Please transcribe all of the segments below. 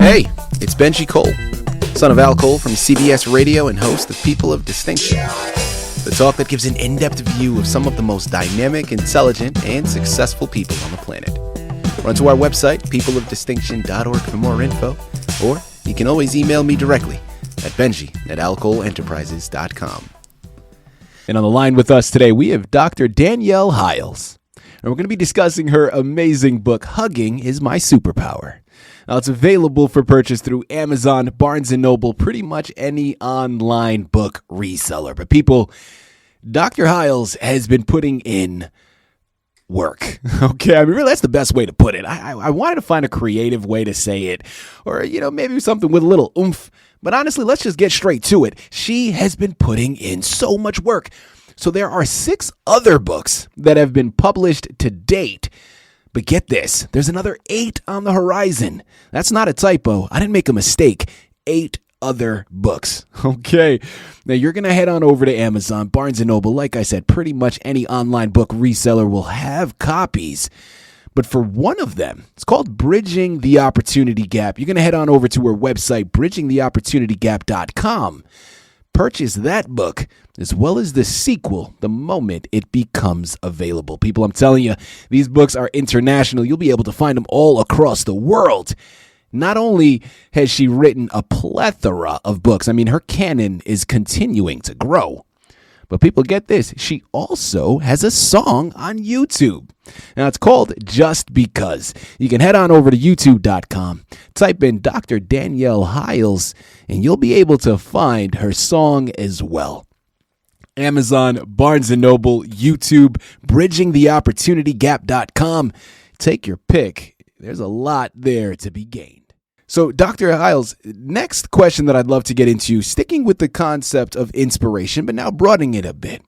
Hey, it's Benji Cole, son of Al Cole from CBS Radio and host of People of Distinction, the talk that gives an in-depth view of some of the most dynamic, intelligent, and successful people on the planet. Run to our website, peopleofdistinction.org for more info, or you can always email me directly at benji@alcoleenterprises.com. And on the line with us today, we have Dr. Danielle Hyles, and we're going to be discussing her amazing book, Hugging is My Superpower. Now, it's available for purchase through Amazon, Barnes & Noble, pretty much any online book reseller. But people, Dr. Hyles has been putting in work. Okay, I mean, really, that's the best way to put it. I wanted to find a creative way to say it, or, maybe something with a little oomph. But honestly, let's just get straight to it. She has been putting in so much work. So there are 6 other books that have been published to date. But get this, there's another 8 on the horizon. That's not a typo. I didn't make a mistake. 8 other books. Okay. Now you're going to head on over to Amazon, Barnes & Noble. Like I said, pretty much any online book reseller will have copies. But for one of them, it's called Bridging the Opportunity Gap. You're going to head on over to her website, bridgingtheopportunitygap.com. Purchase that book as well as the sequel the moment it becomes available. People, I'm telling you, these books are international. You'll be able to find them all across the world. Not only has she written a plethora of books, I mean, her canon is continuing to grow. But people, get this, she also has a song on YouTube. Now, it's called Just Because. You can head on over to youtube.com, type in Dr. Danielle Hyles, and you'll be able to find her song as well. Amazon, Barnes & Noble, YouTube, bridgingtheopportunitygap.com. Take your pick. There's a lot there to be gained. So, Dr. Hyles, next question that I'd love to get into, sticking with the concept of inspiration, but now broadening it a bit.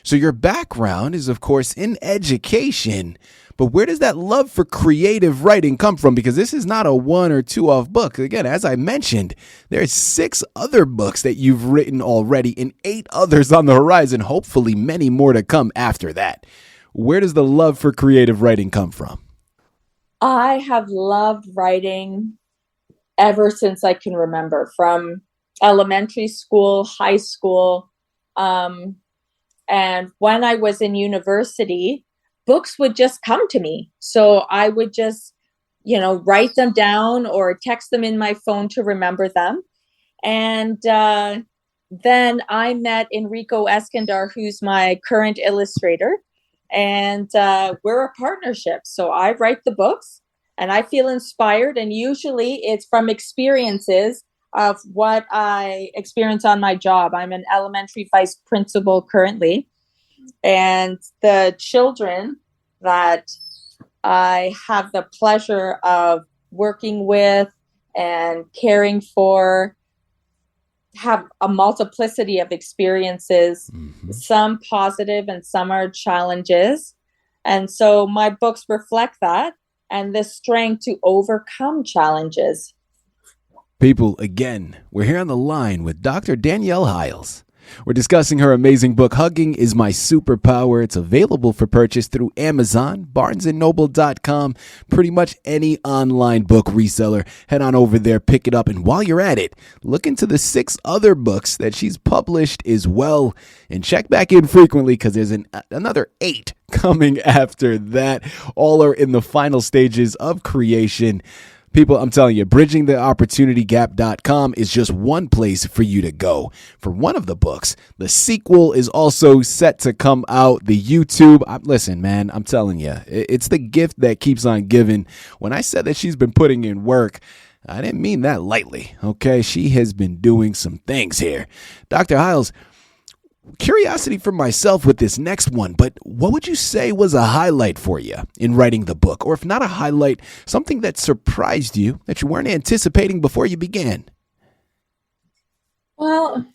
So your background is, of course, in education, but where does that love for creative writing come from? Because this is not a 1 or 2 off book. Again, as I mentioned, there's 6 other books that you've written already and 8 others on the horizon, hopefully many more to come after that. Where does the love for creative writing come from? I have loved writing ever since I can remember, from elementary school, high school. And when I was in university, books would just come to me. So I would just, write them down or text them in my phone to remember them. And then I met Enrico Escandar, who's my current illustrator. And we're a partnership. So I write the books. And I feel inspired, and usually it's from experiences of what I experience on my job. I'm an elementary vice principal currently, and the children that I have the pleasure of working with and caring for have a multiplicity of experiences, some positive and some are challenges. And so my books reflect that, and the strength to overcome challenges. People, again, we're here on the line with Dr. Danielle Hyles. We're discussing her amazing book, Hugging is My Superpower. It's available for purchase through Amazon, BarnesandNoble.com, pretty much any online book reseller. Head on over there, pick it up, and while you're at it, look into the 6 other books that she's published as well, and check back in frequently because there's another 8 coming after that. All are in the final stages of creation. People, I'm telling you, bridgingtheopportunitygap.com is just one place for you to go. For one of the books, the sequel is also set to come out, the YouTube. Listen, man, I'm telling you, it's the gift that keeps on giving. When I said that she's been putting in work, I didn't mean that lightly, okay? She has been doing some things here. Dr. Hyles, curiosity for myself with this next one, but what would you say was a highlight for you in writing the book? Or if not a highlight, something that surprised you that you weren't anticipating before you began? Well,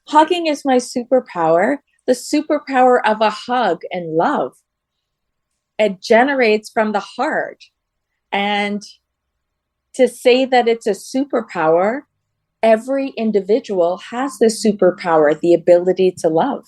hugging is my superpower, the superpower of a hug and love. It generates from the heart. And to say that it's a superpower, every individual has this superpower, the ability to love.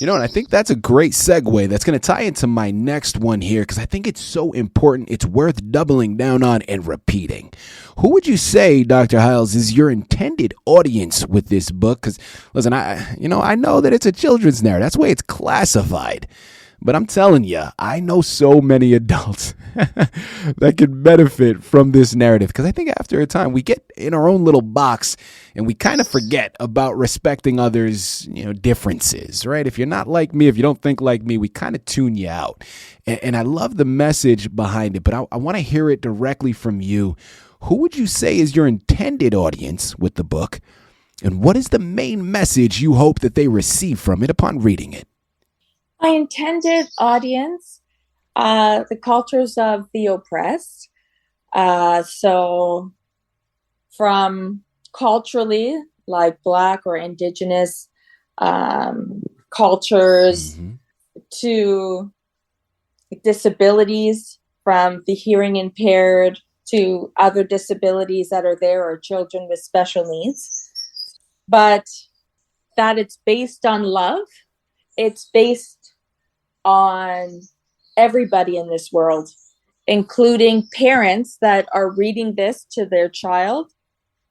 And I think that's a great segue. That's going to tie into my next one here because I think it's so important. It's worth doubling down on and repeating. Who would you say, Dr. Hyles, is your intended audience with this book? Because, listen, I know that it's a children's narrative. That's the way it's classified. But I'm telling you, I know so many adults that could benefit from this narrative because I think after a time we get in our own little box and we kind of forget about respecting others, differences, right? If you're not like me, if you don't think like me, we kind of tune you out. And I love the message behind it, but I want to hear it directly from you. Who would you say is your intended audience with the book? And what is the main message you hope that they receive from it upon reading it? My intended audience, the cultures of the oppressed. So from culturally, like Black or Indigenous cultures, to disabilities, from the hearing impaired to other disabilities that are there, or children with special needs. But that it's based on love. It's based on everybody in this world, including parents that are reading this to their child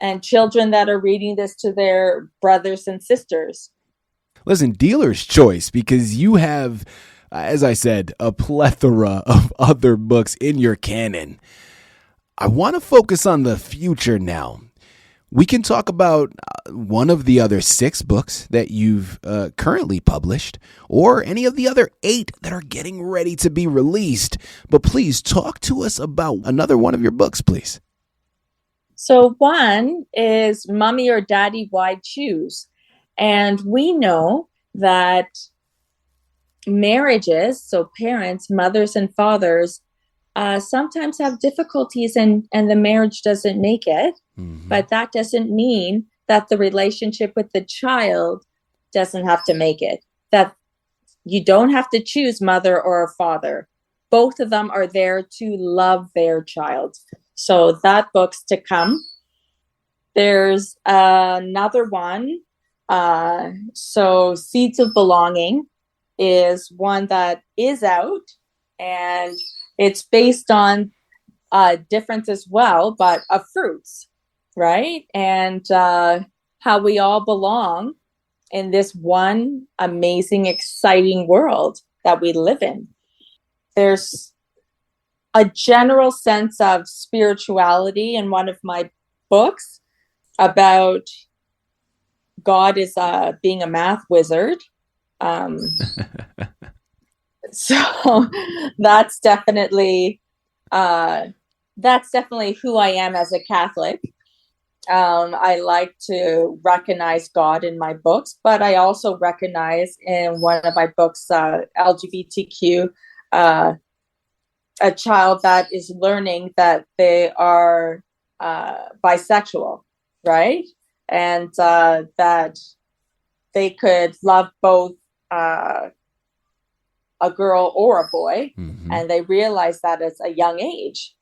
and children that are reading this to their brothers and sisters. Listen, dealer's choice, because you have, as I said, a plethora of other books in your canon. I want to focus on the future now. We can talk about one of the other 6 books that you've currently published, or any of the other 8 that are getting ready to be released. But please talk to us about another one of your books, please. So one is Mommy or Daddy, Why Choose? And we know that marriages, so parents, mothers and fathers, sometimes have difficulties and the marriage doesn't make it. But that doesn't mean that the relationship with the child doesn't have to make it. That you don't have to choose mother or father. Both of them are there to love their child. So that book's to come. There's another one. So Seeds of Belonging is one that is out, and it's based on difference as well, but of fruits. Right? And how we all belong in this one amazing, exciting world that we live in. There's a general sense of spirituality in one of my books about God is being a math wizard. So that's definitely who I am as a Catholic. I like to recognize God in my books, but I also recognize in one of my books, LGBTQ, a child that is learning that they are bisexual, right? And that they could love both a girl or a boy, and they realize that at a young age.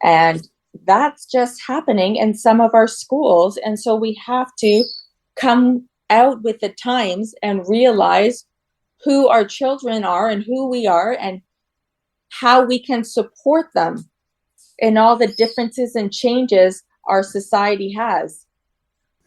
And that's just happening in some of our schools. And so we have to come out with the times and realize who our children are and who we are and how we can support them in all the differences and changes our society has.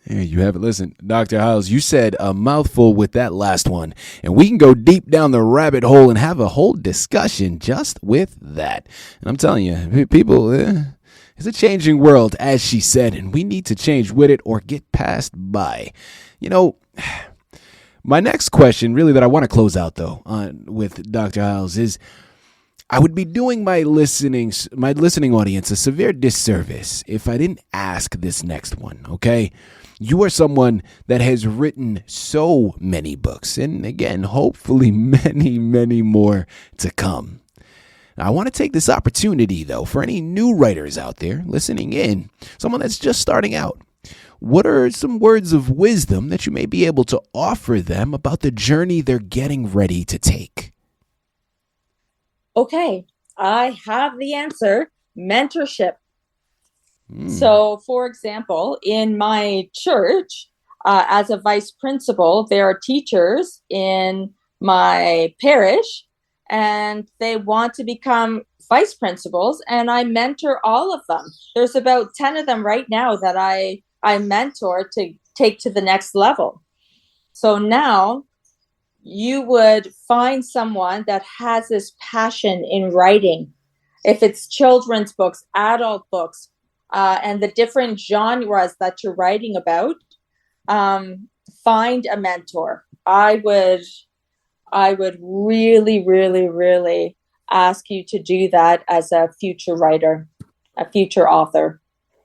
There you have it. Listen, Dr. Hyles, you said a mouthful with that last one, and we can go deep down the rabbit hole and have a whole discussion just with that. And I'm telling you, people, it's a changing world, as she said, and we need to change with it or get passed by. My next question, really, that I want to close out, though, with Dr. Hyles is, I would be doing my listening audience a severe disservice if I didn't ask this next one, okay? You are someone that has written so many books, and again, hopefully many, many more to come. Now, I want to take this opportunity, though, for any new writers out there listening in, someone that's just starting out. What are some words of wisdom that you may be able to offer them about the journey they're getting ready to take? Okay, I have the answer. Mentorship. So, for example, in my church, as a vice principal, there are teachers in my parish, and they want to become vice principals, and I mentor all of them. There's about 10 of them right now that I mentor to take to the next level. So now you would find someone that has this passion in writing. If it's children's books, adult books, and the different genres that you're writing about, find a mentor. I would really, really, really ask you to do that as a future writer, a future author.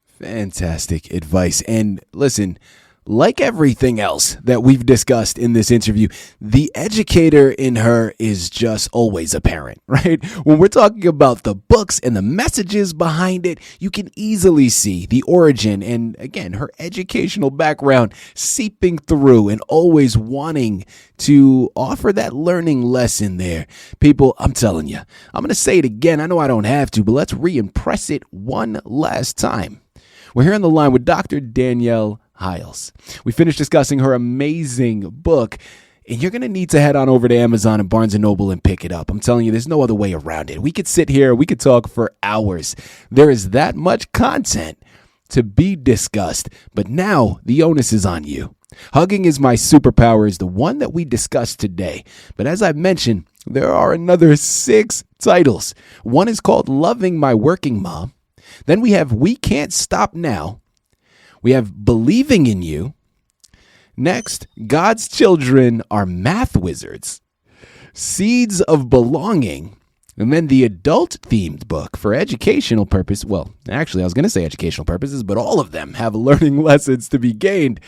Fantastic advice. And listen, like everything else that we've discussed in this interview, the educator in her is just always apparent, right? When we're talking about the books and the messages behind it, you can easily see the origin and, again, her educational background seeping through and always wanting to offer that learning lesson there. People, I'm telling you, I'm going to say it again. I know I don't have to, but let's re-impress it one last time. We're here on the line with Dr. Danielle Hyles. We finished discussing her amazing book, and you're going to need to head on over to Amazon and Barnes & Noble and pick it up. I'm telling you, there's no other way around it. We could sit here, we could talk for hours. There is that much content to be discussed, but now the onus is on you. Hugging is My Superpower is the one that we discussed today. But as I mentioned, there are another 6 titles. One is called Loving My Working Mom. Then we have We Can't Stop Now. We have Believing in You. Next, God's Children Are Math Wizards. Seeds of Belonging. And then the adult-themed book for educational purpose. Well, actually, I was going to say educational purposes, but all of them have learning lessons to be gained.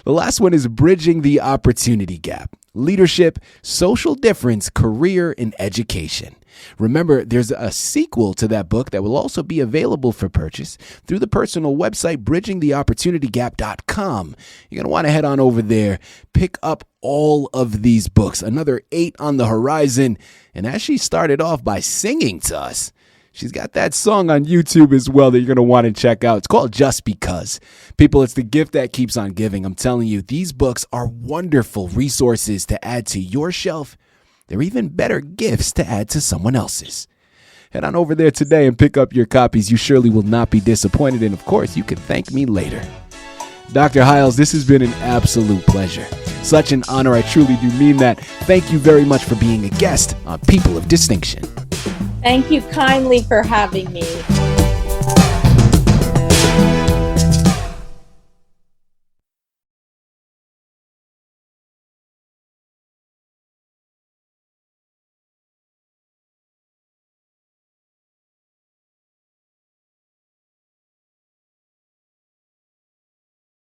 The last one is Bridging the Opportunity Gap. Leadership, Social Difference, Career, and Education. Remember, there's a sequel to that book that will also be available for purchase through the personal website, bridgingtheopportunitygap.com. You're going to want to head on over there, pick up all of these books, another 8 on the horizon. And as she started off by singing to us, she's got that song on YouTube as well that you're going to want to check out. It's called Just Because. People, it's the gift that keeps on giving. I'm telling you, these books are wonderful resources to add to your shelf. They're even better gifts to add to someone else's. Head on over there today and pick up your copies. You surely will not be disappointed. And of course, you can thank me later. Dr. Hyles, this has been an absolute pleasure. Such an honor. I truly do mean that. Thank you very much for being a guest on People of Distinction. Thank you kindly for having me.